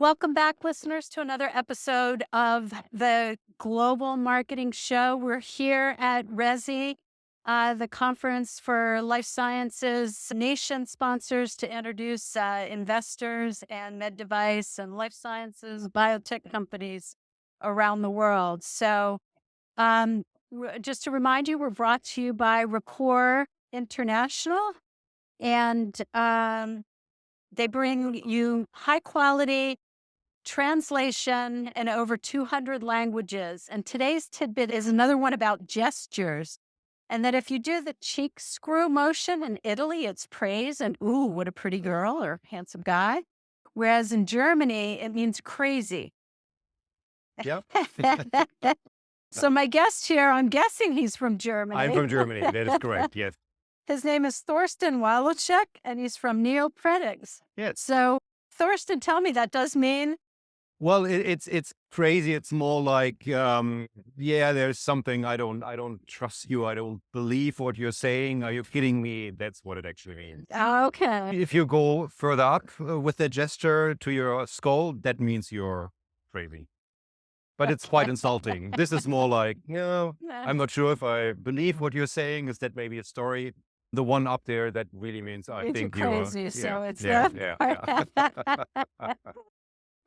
Welcome back, listeners, to another episode of the Global Marketing Show. We're here at RESI, the Conference for Life Sciences Nation sponsors to introduce investors and med device and life sciences biotech companies around the world. So just to remind you, we're brought to you by Rapport International, and they bring you high quality translation in over 200 languages. And today's tidbit is another one about gestures. And that if you do the cheek screw motion in Italy, it's praise and, ooh, what a pretty girl or handsome guy. Whereas in Germany, it means crazy. Yep. So my guest here, I'm guessing he's from I'm Germany. from Germany. That is correct. Yes. His name is Thorsten Waloschek, and he's from NeoPrediX. Yes. So Thorsten, tell me, that does mean? Well, it's crazy. It's more like, there's something I don't trust you. I don't believe what you're saying. Are you kidding me? That's what it actually means. Okay. If you go further up with the gesture to your skull, that means you're crazy. But it's quite insulting. This is more like, I'm not sure if I believe what you're saying. Is that maybe a story? The one up there, that really means I think you're you're crazy. So it's yeah.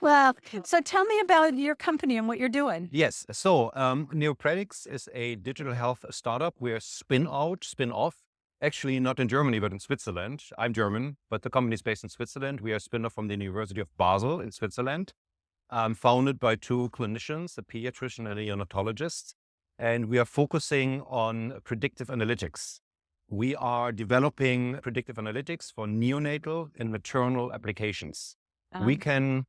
Well, so tell me about your company and what you're doing. Yes. So NeoPrediX is a digital health startup. We're spin-off, actually not in Germany, but in Switzerland. I'm German, but the company is based in Switzerland. We are a spin-off from the University of Basel in Switzerland, founded by two clinicians, a pediatrician and a neonatologist. And we are focusing on predictive analytics. We are developing predictive analytics for neonatal and maternal applications. We can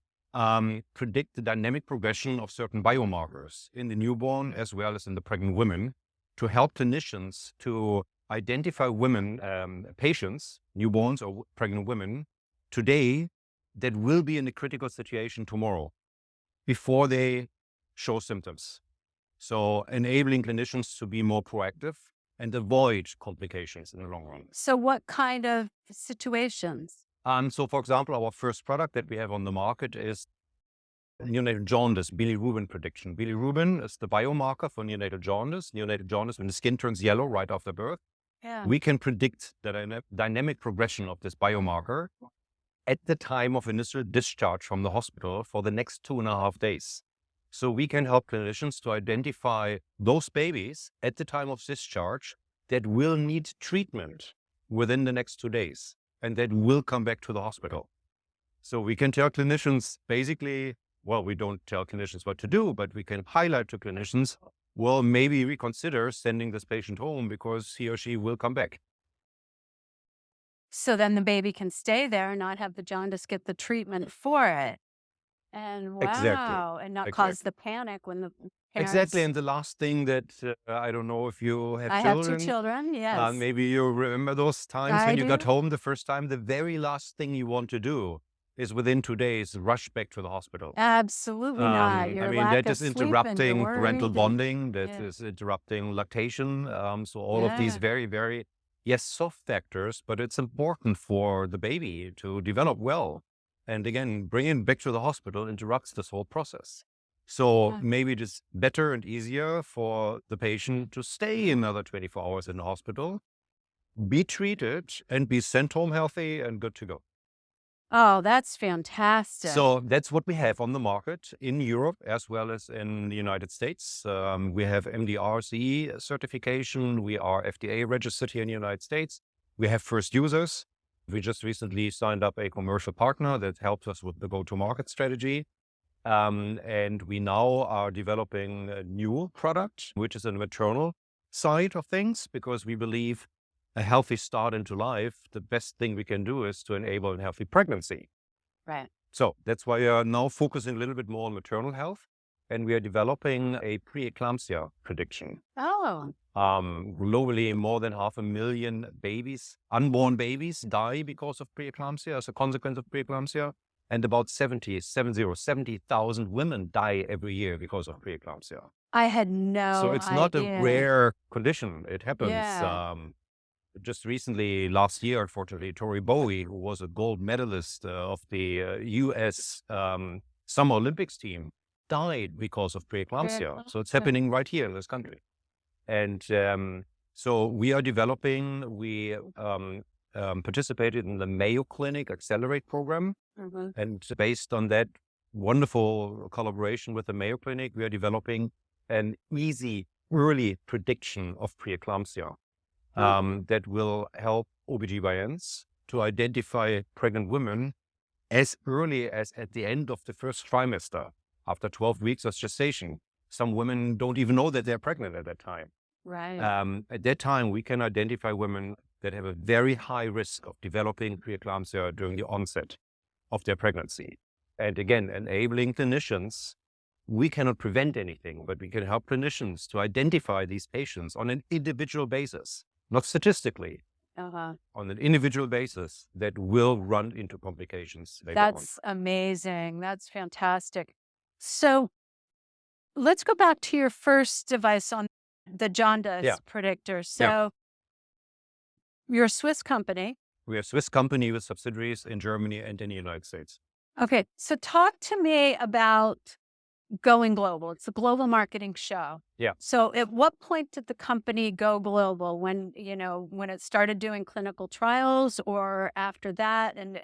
predict the dynamic progression of certain biomarkers in the newborn as well as in the pregnant women to help clinicians to identify women, patients, newborns or pregnant women today that will be in a critical situation tomorrow before they show symptoms. So enabling clinicians to be more proactive and avoid complications in the long run. So what kind of situations? So for example, our first product that we have on the market is neonatal jaundice, bilirubin prediction. Bilirubin is the biomarker for neonatal jaundice. Neonatal jaundice, when the skin turns yellow right after birth, we can predict the dynamic progression of this biomarker at the time of initial discharge from the hospital for the next 2.5 days. So we can help clinicians to identify those babies at the time of discharge that will need treatment within the next 2 days and that will come back to the hospital. So we can tell clinicians basically, well, we don't tell clinicians what to do, but we can highlight to clinicians, well, maybe reconsider sending this patient home because he or she will come back. So then the baby can stay there and not have the jaundice get the treatment for it. And wow, and not cause the panic when the parents... Exactly. And the last thing that, I don't know if you have children. I have 2 children, yes. Maybe you remember those times when you got home the first time. The very last thing you want to do is within 2 days rush back to the hospital. Absolutely not. That is interrupting parental bonding. That is interrupting lactation. So all of these very, very, soft factors, but it's important for the baby to develop well. And again, bringing back to the hospital interrupts this whole process. So maybe it is better and easier for the patient to stay another 24 hours in the hospital, be treated, and be sent home healthy and good to go. Oh, that's fantastic. So that's what we have on the market in Europe as well as in the United States. We have MDR-CE certification. We are FDA registered here in the United States. We have first users. We just recently signed up a commercial partner that helps us with the go-to-market strategy. And we now are developing a new product, which is a maternal side of things, because we believe a healthy start into life, the best thing we can do is to enable a healthy pregnancy. Right. So that's why we are now focusing a little bit more on maternal health. And we are developing a preeclampsia prediction. Oh. Globally, more than 500,000 babies, unborn babies, die because of preeclampsia as a consequence of preeclampsia. And about 70,000 women die every year because of preeclampsia. I had no idea. So it's not a rare condition. It happens. Yeah. Just recently, last year, unfortunately, Tori Bowie, who was a gold medalist of the U.S. Summer Olympics team died because of preeclampsia. So it's happening right here in this country. And so we are developing, we participated in the Mayo Clinic Accelerate program. And based on that wonderful collaboration with the Mayo Clinic, we are developing an easy early prediction of preeclampsia that will help OBGYNs to identify pregnant women as early as at the end of the first trimester, after 12 weeks of gestation. Some women don't even know that they're pregnant at that time. Right. At that time, we can identify women that have a very high risk of developing preeclampsia during the onset of their pregnancy. And again, enabling clinicians, we cannot prevent anything, but we can help clinicians to identify these patients on an individual basis, not statistically, on an individual basis, that will run into complications later on. That's amazing. That's fantastic. So let's go back to your first device on the jaundice predictor. So you're a Swiss company. We're a Swiss company with subsidiaries in Germany and in the United States. Okay. So talk to me about going global. It's a global marketing show. Yeah. So at what point did the company go global? When, when it started doing clinical trials, or after that? And,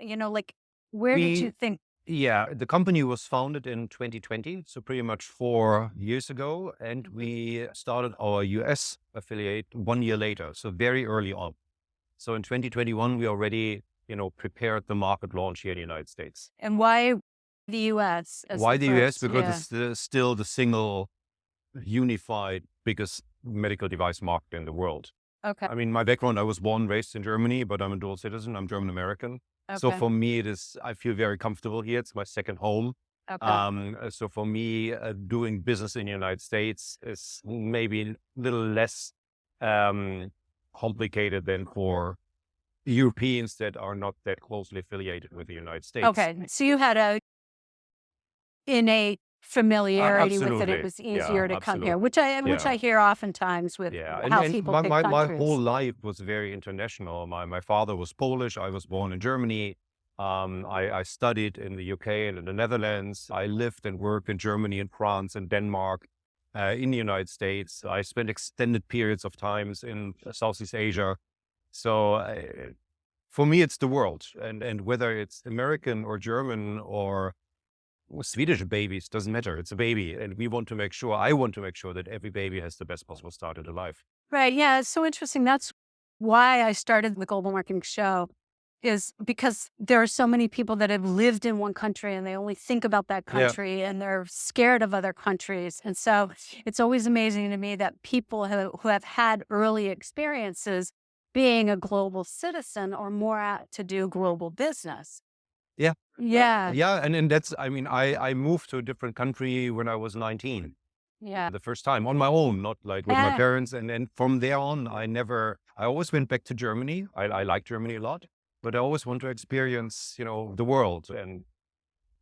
where did you think? Yeah, the company was founded in 2020, so pretty much 4 years ago. And we started our US affiliate 1 year later, so very early on. So in 2021, we already, prepared the market launch here in the United States. And why the US? Why the US? Because it's still the single unified biggest medical device market in the world. Okay. I mean, my background, I was born and raised in Germany, but I'm a dual citizen. I'm German American. Okay. So for me, I feel very comfortable here. It's my second home. Okay. So for me, doing business in the United States is maybe a little less complicated than for Europeans that are not that closely affiliated with the United States. Okay. So you had a innate familiarity with it. Absolutely. It was easier to come here, Absolutely. which I hear oftentimes with how people pick my countries. whole life was very international. My father was Polish. I was born in Germany. I studied in the UK and in the Netherlands. I lived and worked in Germany and France and Denmark, in the United States. I spent extended periods of times in Southeast Asia. So for me, it's the world. And whether it's American or German or Swedish babies, doesn't matter. It's a baby. And I want to make sure that every baby has the best possible start into life. Right. Yeah. It's so interesting. That's why I started the Global Marketing Show, is because there are so many people that have lived in one country and they only think about that country and they're scared of other countries. And so it's always amazing to me that people who have had early experiences being a global citizen are more apt to do global business. Yeah. Yeah. Yeah. And that's, I moved to a different country when I was 19. Yeah. The first time on my own, not like with my parents. And then from there on, I always went back to Germany. I like Germany a lot, but I always want to experience, the world. And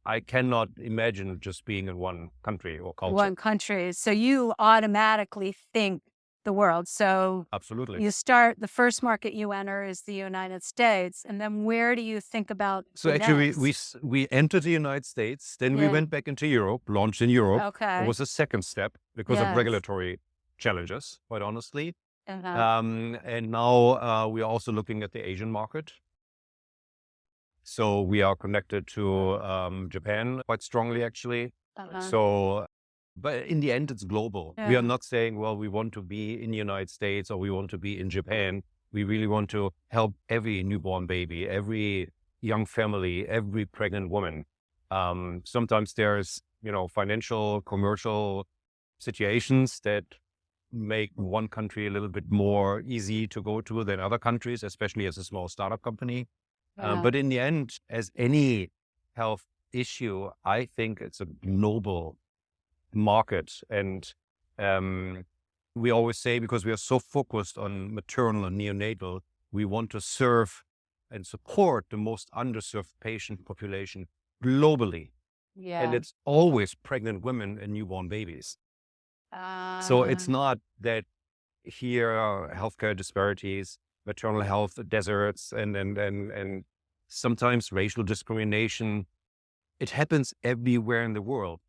I cannot imagine just being in one country or culture. One country. So you automatically think the world. So absolutely, you start, the first market you enter is the United States. And then where do you think about? So actually we entered the United States, then we went back into Europe, launched in Europe. Okay. It was a second step because of regulatory challenges, quite honestly. And now we are also looking at the Asian market. So we are connected to Japan quite strongly, actually. So, but in the end, it's global. We are not saying, well, we want to be in the United States or we want to be in Japan. We really want to help every newborn baby, every young family, every pregnant woman. Sometimes there's, financial, commercial situations that make one country a little bit more easy to go to than other countries, especially as a small startup company. But in the end, as any health issue, I think it's a global market. And we always say, because we are so focused on maternal and neonatal, we want to serve and support the most underserved patient population globally. And it's always pregnant women and newborn babies. So it's not that here are healthcare disparities, maternal health deserts, and sometimes racial discrimination. it happens everywhere in the world.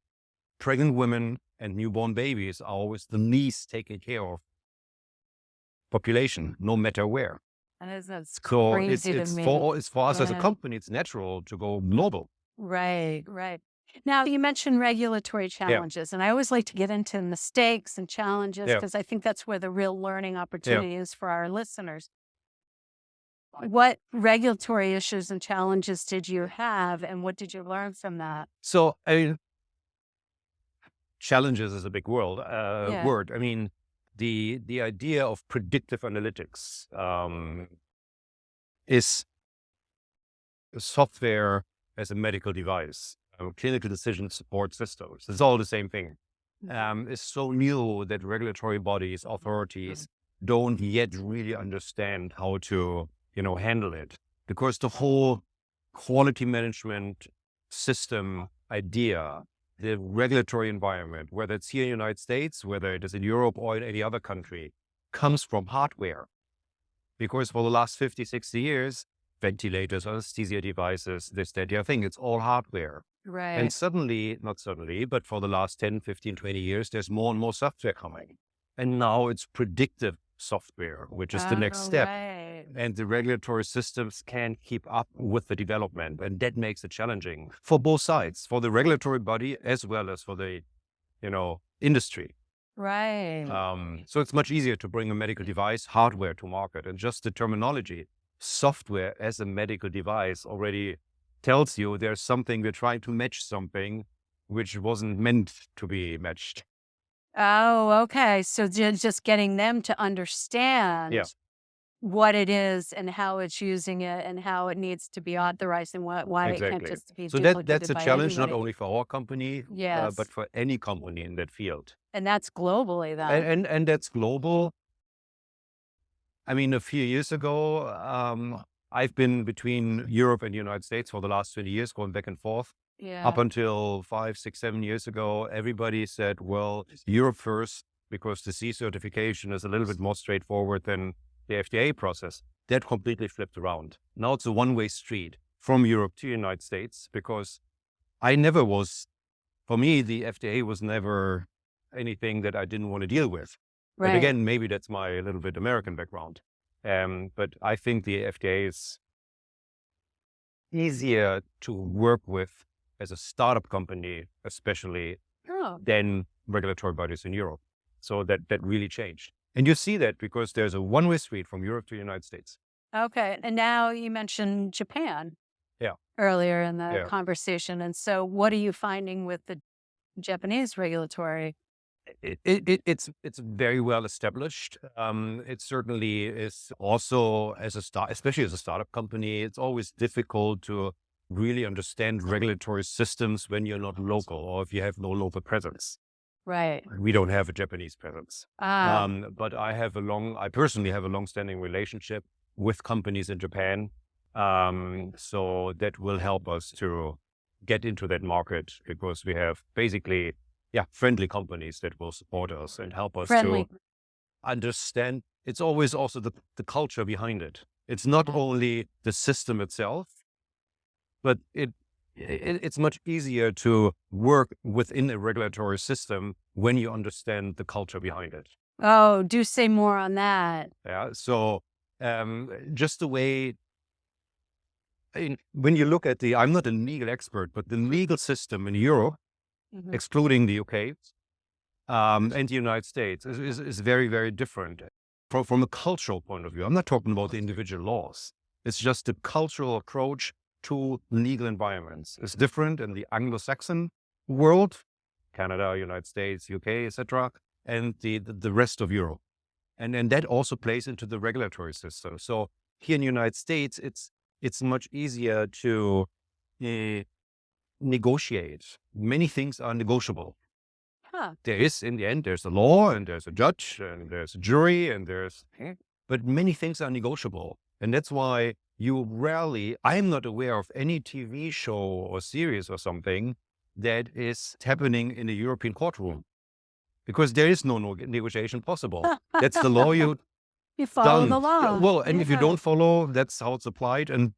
Pregnant women and newborn babies are always the least taken care of population, no matter where. That's So crazy to me. it's for us as a Yeah. company, it's natural to go global. Right, right. Now, you mentioned regulatory Yeah, challenges, and I always like to get into mistakes and challenges yeah, because I think that's where the real learning yeah. opportunity is for our listeners. What regulatory issues and challenges did you have, and what did you learn from that? So I mean, challenges is a big Yeah. word. I mean, the idea of predictive analytics is software as a medical device, clinical decision support systems. It's all the same thing. It's so new that regulatory bodies, authorities don't yet really understand how to, handle it, because the whole quality management system idea, the regulatory environment, whether it's here in the United States, whether it is in Europe or in any other country, comes from hardware. Because for the last 50, 60 years, ventilators, anesthesia devices, this, that, the other thing, it's all hardware. And Right. suddenly, not suddenly, but for the last 10, 15, 20 years, there's more and more software coming. And now it's predictive software, which is the next Oh, step. right. And the regulatory systems can't keep up with the development. And that makes it challenging for both sides, for the regulatory body as well as for the, industry. Right. So it's much easier to bring a medical device hardware to market, and just the terminology, software as a medical device, already tells you there's something, we're trying to match something which wasn't meant to be matched. Oh, okay. So just getting them to Yeah, understand what it is and how it's using it and how it needs to be authorized and why it can't exactly. just be So that's duplicated a by challenge, not anybody. only for our company, but Yes. for any company in that field. And that's globally And, then. and, and that's global. I mean, a few years ago, I've been between Europe and the United States for the last 20 years, going back and forth. Up Yeah. until 5, 6, 7 years ago, everybody said, well, Europe first, because the C certification is a little bit more straightforward than the FDA process. That completely flipped around. Now it's a one-way street from Europe to the United States, because for me, the FDA was never anything that I didn't want to deal with. But Right. again, maybe that's my little bit American background. But I think the FDA is easier to work with as a startup company, especially, Oh, than regulatory bodies in Europe. So that really changed. And you see that because there's a one-way street from Europe to the United States. okay. And now you mentioned Japan Yeah, earlier in the yeah. conversation. And so what are you finding with the Japanese regulatory? It's very well established. It certainly is also especially as a startup company, it's always difficult to really understand regulatory systems when you're not local or if you have no local presence. Right. We don't have a Japanese presence. Ah, But I personally have a long-standing relationship with companies in Japan. So that will help us to get into that market, because we have basically, friendly companies that will support us and help us to friendly. understand. It's always also the culture behind it. It's not only the system itself, but it's much easier to work within a regulatory system when you understand the culture behind it. Oh, do say more on that. Yeah. So just the way, when you look at I'm not a legal expert, but the legal system in Europe, Mhm. excluding the UK, and the United States, is very, very different from a cultural point of view. I'm not talking about the individual laws. It's just the cultural approach to legal environments. It's different in the Anglo-Saxon world, Canada, United States, UK, etc., and the rest of Europe. And that also plays into the regulatory system. So here in the United States, it's much easier to negotiate. Many things are negotiable. Huh. In the end, there's a law and there's a judge and there's a jury and but many things are negotiable. And that's why I'm not aware of any TV show or series or something that is happening in a European courtroom, because there is no negotiation possible. That's the law. You You follow done. the Yeah, law. well, and if you Yeah. don't follow, that's how it's applied, and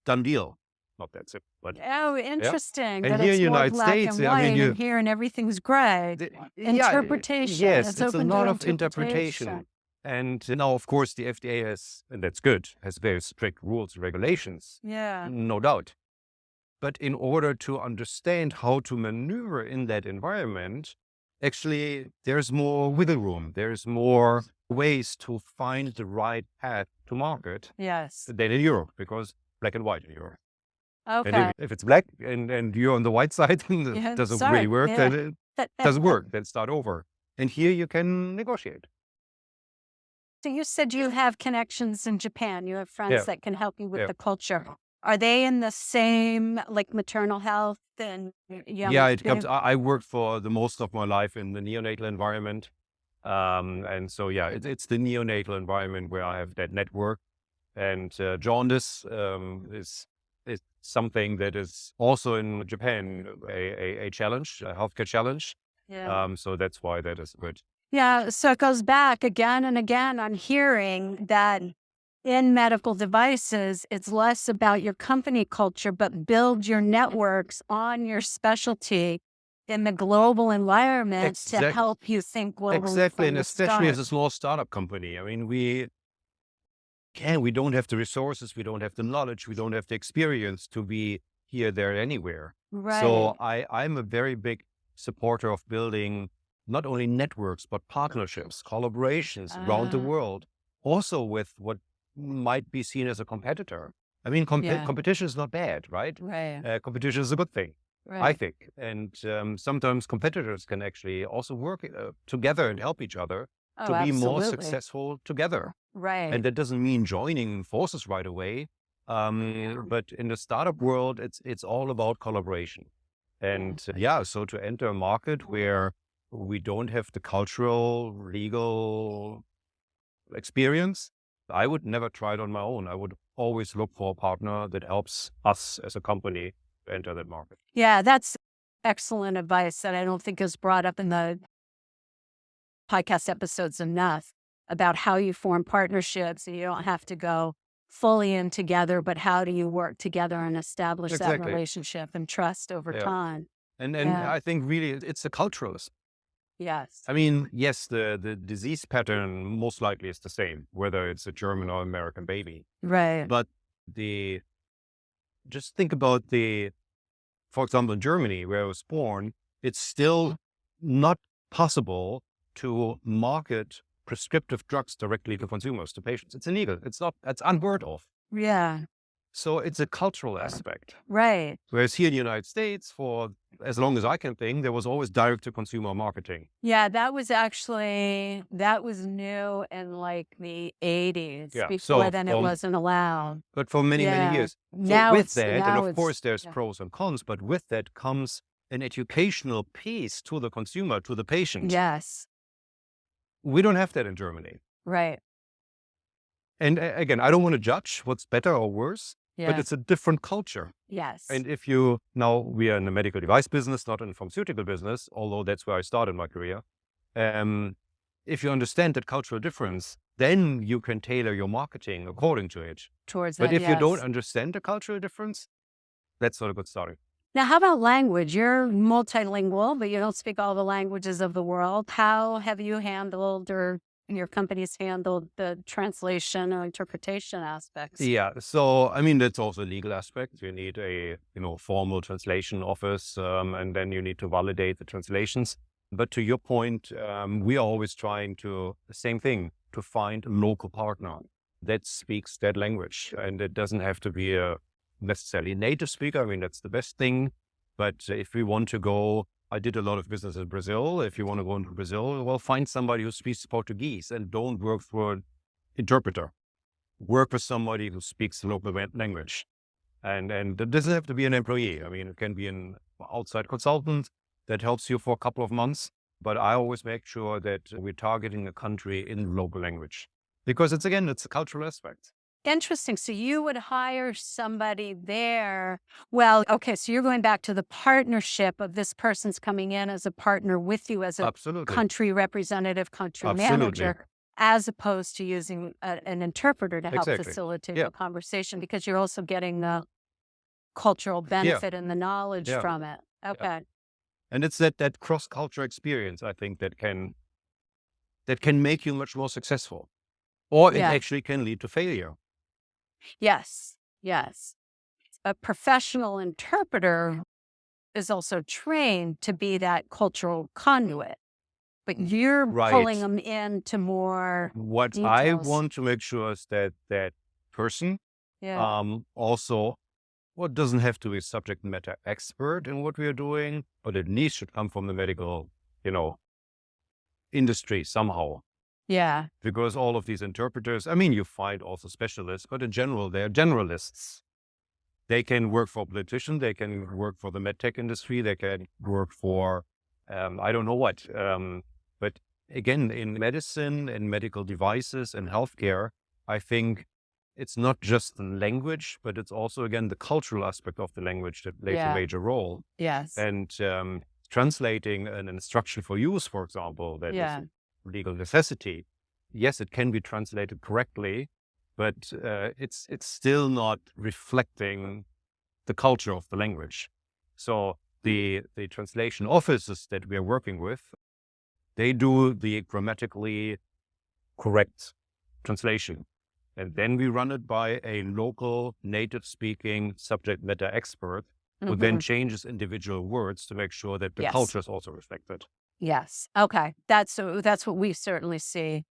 done deal. not that simple, but Oh, yeah. interesting And that here in it's the more United black States, and I mean, white, and here and everything's gray. Interpretation. yes, It's it's a open to lot of interpretation. interpretation. And now, of course, the FDA has, and that's good, has very strict rules and regulations, Yeah. no doubt. But in order to understand how to maneuver in that environment, actually, there's more wiggle room. There's more ways to find the right path to market Yes. than in Europe, because black and white in Europe. And Okay. if it's black and you're on the white side and it Yeah. doesn't really Sorry. work, Yeah. then it doesn't work. Then start over. And here you can negotiate. So you said you have connections in Japan. You have friends Yeah. that can help you with Yeah. the culture. Are they in the same, like, maternal health and Yeah, young? it comes. I worked for the most of my life in the neonatal environment. And so, yeah, it's the neonatal environment where I have that network. And jaundice is something that is also in Japan a challenge, a healthcare challenge. Yeah. So that's why that is good. Yeah. So it goes back again and again. I'm hearing that in medical devices, it's less about your company culture, but build your networks on your specialty in the global environment to help you think globally Exactly, from and the especially as start. a small startup company. I mean, we don't have the resources, we don't have the knowledge, we don't have the experience to be here, there, anywhere. Right. So I'm a very big supporter of building not only networks, but partnerships, collaborations around the Uh, world, also with what might be seen as a competitor. I mean, yeah. competition is not bad, right? Right. Competition is a good thing, I Right. think. And sometimes competitors can actually also work together and help each other Oh, to be more absolutely. successful together. Right. And that doesn't mean joining forces right away. But in the startup world, it's all about collaboration. And yeah, so to enter a market where we don't have the cultural, legal experience, I would never try it on my own. I would always look for a partner that helps us as a company to enter that market. Yeah, that's excellent advice that I don't think is brought up in the podcast episodes enough about how you form partnerships, and you don't have to go fully in together, but how do you work together and establish that Exactly. relationship and trust over Yeah. time? And Yeah. I think really it's a cultural. Yes. I mean, yes, the disease pattern most likely is the same, whether it's a German or American baby. Right. But just think about for example, in Germany, where I was born, it's still not possible to market prescriptive drugs directly to consumers, to patients. It's illegal. That's unheard of. Yeah. So it's a cultural aspect. Right. Whereas here in the United States, for as long as I can think, there was always direct to consumer marketing. Yeah, that was new in like the 80s. Yeah. Before So then it wasn't allowed. but for many, many Yeah. years. So with that, and Now of it's course there's yeah. pros and cons, but with that comes an educational piece to the consumer, to the patient. Yes. We don't have that in Germany. Right. And again, I don't want to judge what's better or worse, but Yeah. it's a different culture. Yes. And now we are in the medical device business, not in the pharmaceutical business, although that's where I started my career. If you understand that cultural difference, then you can tailor your marketing according to it. Towards But that, if you don't yes. understand the cultural difference, that's not a good starting. Now, how about language? You're multilingual, but you don't speak all the languages of the world. How have you handled, or your company's handled, the translation or interpretation aspects? Yeah. So, I mean, that's also a legal aspect. You need a, formal translation office, and then you need to validate the translations. But to your point, we are always trying the same thing, to find a local partner that speaks that language. And it doesn't have to be a necessarily native speaker. I mean, that's the best thing. But if we want to go, I did a lot of business in Brazil. If you want to go into Brazil, well, find somebody who speaks Portuguese and don't work through an interpreter. Work with somebody who speaks the local language. And it doesn't have to be an employee. I mean, it can be an outside consultant that helps you for a couple of months. But I always make sure that we're targeting a country in local language, because it's a cultural aspect. Interesting. So you would hire somebody there. Well, okay. So you're going back to the partnership of this person's coming in as a partner with you as a Absolutely. country representative, country Absolutely. manager, as opposed to using an interpreter to help Exactly. facilitate Yeah. the conversation, because you're also getting the cultural Yeah, benefit and the knowledge yeah, from it. yeah. Okay. And it's that cross-culture experience, I think, that can make you much more successful, or it Yeah. actually can lead to failure. Yes. Yes. A professional interpreter is also trained to be that cultural conduit, but you're pulling Right. them into more What I details. want to make sure is that that person Yeah. also, what doesn't have to be a subject matter expert in what we are doing, but at least should come from the medical, you know, industry somehow. Yeah. Because all of these interpreters, I mean, you find also specialists, but in general, they're generalists. They can work for a politician, they can work for the medtech industry, they can work for, I don't know what. But again, in medicine and medical devices and healthcare, I think it's not just the language, but it's also, again, the cultural aspect of the language that plays a Yeah. major role. Yes. And translating an instruction for use, for example, that is Yeah. legal necessity. Yes, it can be translated correctly, but it's still not reflecting the culture of the language. So the translation offices that we are working with, they do the grammatically correct translation. And then we run it by a local native speaking subject matter expert who then Mhm. changes individual words to make sure that the Yes. culture is also reflected. Yes. Okay. That's what we certainly see,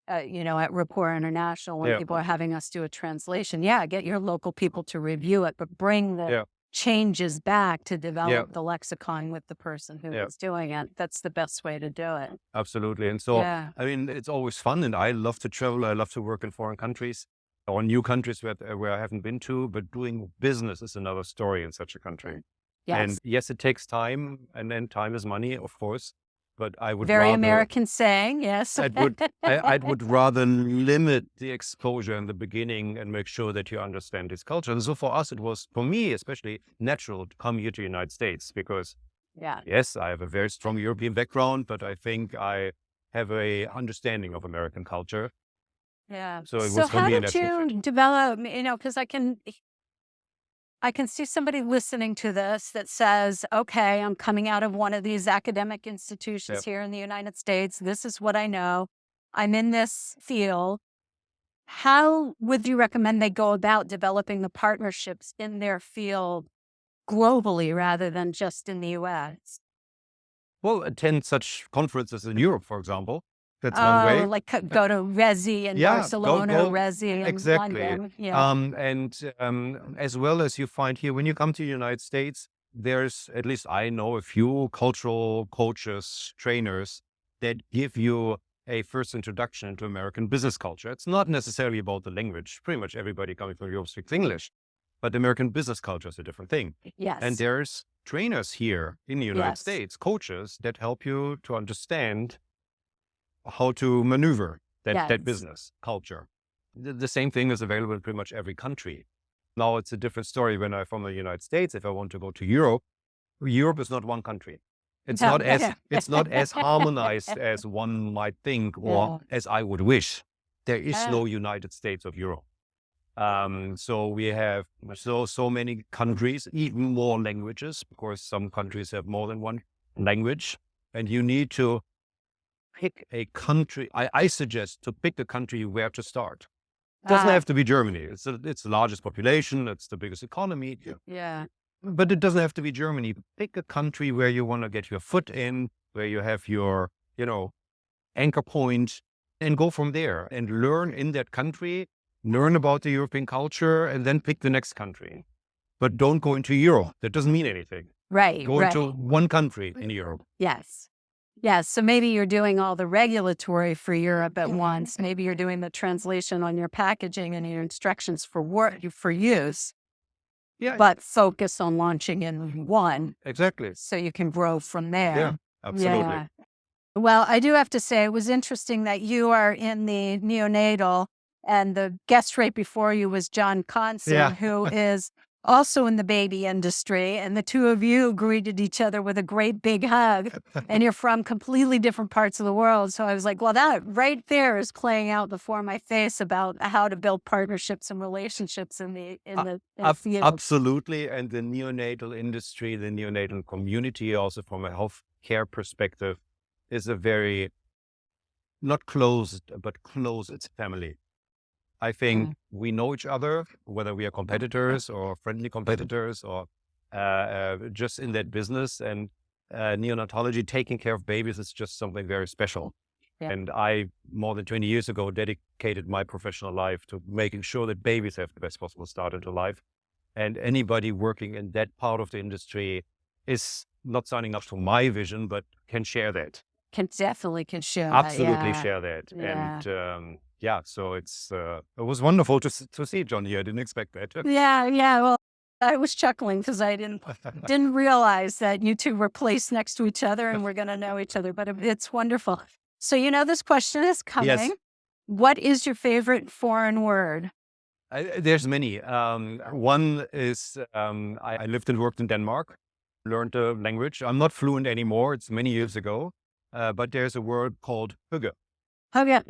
at Rapport International when Yeah, people are having us do a translation. Yeah, get your local people to review it, but bring the yeah, changes back to yeah, develop the lexicon with the person who yeah. is doing it. That's the best way to do it. Absolutely. And so, Yeah. I mean, it's always fun, and I love to travel. I love to work in foreign countries or new countries where I haven't been to, but doing business is another story in such a country. And Yes. yes, it takes time, and then time is money, of course, but I would Very rather, American saying. Yes. I would rather limit the exposure in the beginning and make sure that you understand this culture. And so for us, it was, for me, especially natural to come here to the United States because Yeah. yes, I have a very strong European background, but I think I have a understanding of American culture. Yeah. So it So was for how me a did natural you fit. develop, because I can see somebody listening to this that says, okay, I'm coming out of one of these academic Yeah. institutions here in the United States. This is what I know. I'm in this field. How would you recommend they go about developing the partnerships in their field globally rather than just in the US? Well, attend such conferences in Europe, for example. That's one Oh, way. like Uh, go to Resi in Yeah, Barcelona, Resi in exactly. London. Yeah. And as well as you find here, when you come to the United States, there's, at least I know, a few cultural coaches, trainers that give you a first introduction to American business culture. It's not necessarily about the language. Pretty much everybody coming from Europe speaks English, but American business culture is a different thing. And Yes. there's trainers here in the United Yes. States, coaches that help you to understand how to maneuver that Yes. business culture. The same thing is available in pretty much every country. Now it's a different story when I'm from the United States. If I want to go to Europe, Europe is not one country. It's No. not as it's not as harmonized as one might think or Yeah. as I would wish. There is Yeah. no United States of Europe. So we have so many countries, even more languages, because some countries have more than one language, and you need to pick a country. I suggest to pick a country where to start. Doesn't Ah, have to be Germany. It's the largest population. It's the biggest economy. Yeah. yeah. But it doesn't have to be Germany. Pick a country where you want to get your foot in, where you have your, anchor point, and go from there and learn in that country, learn about the European culture, and then pick the next country. But don't go into Europe. That doesn't mean anything. Right. Go Right. into one country in Europe. Yes. Yes. So maybe you're doing all the regulatory for Europe at once. Maybe you're doing the translation on your packaging and your instructions for work for use, Yeah, but focus on launching in one exactly. so you can grow from Yeah, there. absolutely. Yeah. Well, I do have to say it was interesting that you are in the neonatal and the guest right before you was John Conson, Yeah. who is also in the baby industry, and the two of you greeted each other with a great big hug, and you're from completely different parts of the world. So I was like, well, that right there is playing out before my face about how to build partnerships and relationships in the field. Absolutely. And the neonatal industry, the neonatal community, also from a healthcare perspective, is a very, not closed, but close. It's family. I think we know each other, whether we are competitors or friendly competitors or just in that business. And neonatology, taking care of babies, is just something very special. Yeah. And I, more than 20 years ago, dedicated my professional life to making sure that babies have the best possible start into life. And anybody working in that part of the industry is not signing up to my vision, but can share that. Can share Absolutely that. share that. Yeah. And so it was wonderful to see John here. I didn't expect that. Yeah. Well, I was chuckling because I didn't realize that you two were placed next to each other and we're going to know each other, but it's wonderful. So, this question is coming. Yes. What is your favorite foreign word? There's many. One is I lived and worked in Denmark, learned the language. I'm not fluent anymore. It's many years ago. But there's a word called hygge. Okay.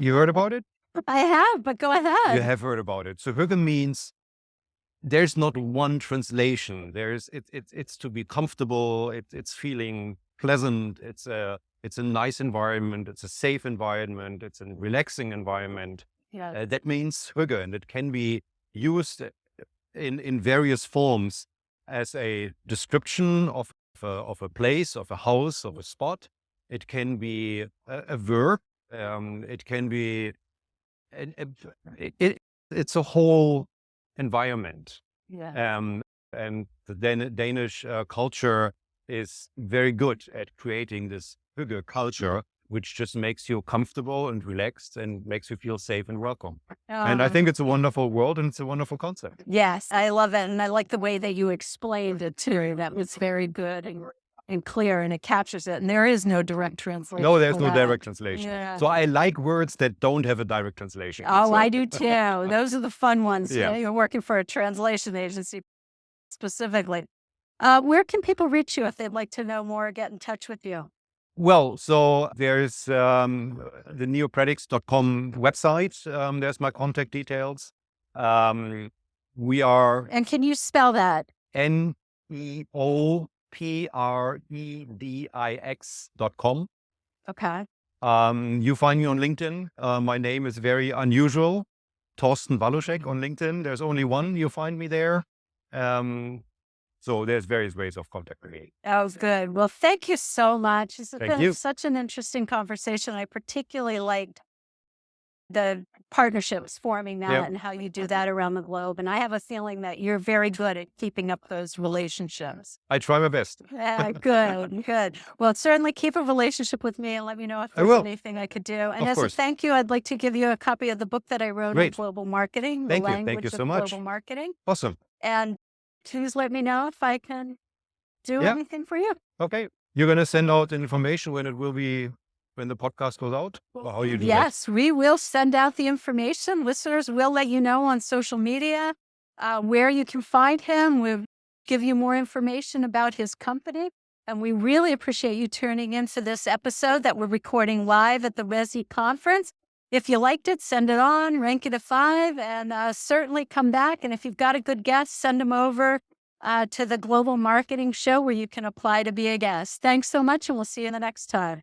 You heard about it? I have, but go ahead. You have heard about it. So hygge means there's not one translation. It's to be comfortable. It's feeling pleasant. It's a nice environment. It's a safe environment. It's a relaxing environment. Yeah. That means hygge, and it can be used in various forms as a description of a place, of a house, of a spot. It can be a verb. It can be it's a whole environment. Yeah. And the Danish culture is very good at creating this hygge culture, which just makes you comfortable and relaxed and makes you feel safe and welcome. And I think it's a wonderful world and it's a wonderful concept. Yes, I love it. And I like the way that you explained it too. That was very good and clear, and it captures it. And there is no direct translation. No, there's no direct translation. Yeah. So I like words that don't have a direct translation. Oh, So I do too. Those are the fun ones. Yeah. You're working for a translation agency specifically. Where can people reach you if they'd like to know more or get in touch with you? Well, so there's the NeoPrediX.com website. There's my contact details. We are And can you spell that? NeoPredix.com. Okay. You find me on LinkedIn. My name is very unusual. Thorsten Waloschek on LinkedIn. There's only one. You find me there. So there's various ways of contacting me. Oh, good. Well, thank you so much. It's Thank been you. such an interesting conversation. I particularly liked the partnerships forming that Yeah. and how you do that around the globe. And I have a feeling that you're very good at keeping up those relationships. I try my best. Yeah, good. Well, certainly keep a relationship with me and let me know if I there's will. anything I could do. And Of as course. a thank you, I'd like to give you a copy of the book that I wrote on Great. global marketing, Thank the you. Thank language you of so much. global marketing. Awesome. And please let me know if I can do Yeah. anything for you. Okay. You're going to send out information when the podcast goes out? Or how you do that? Yes, we will send out the information. Listeners, we'll let you know on social media where you can find him. We'll give you more information about his company. And we really appreciate you tuning into this episode that we're recording live at the Resi conference. If you liked it, send it on, rank it a 5, and certainly come back. And if you've got a good guest, send them over to the Global Marketing Show where you can apply to be a guest. Thanks so much, and we'll see you the next time.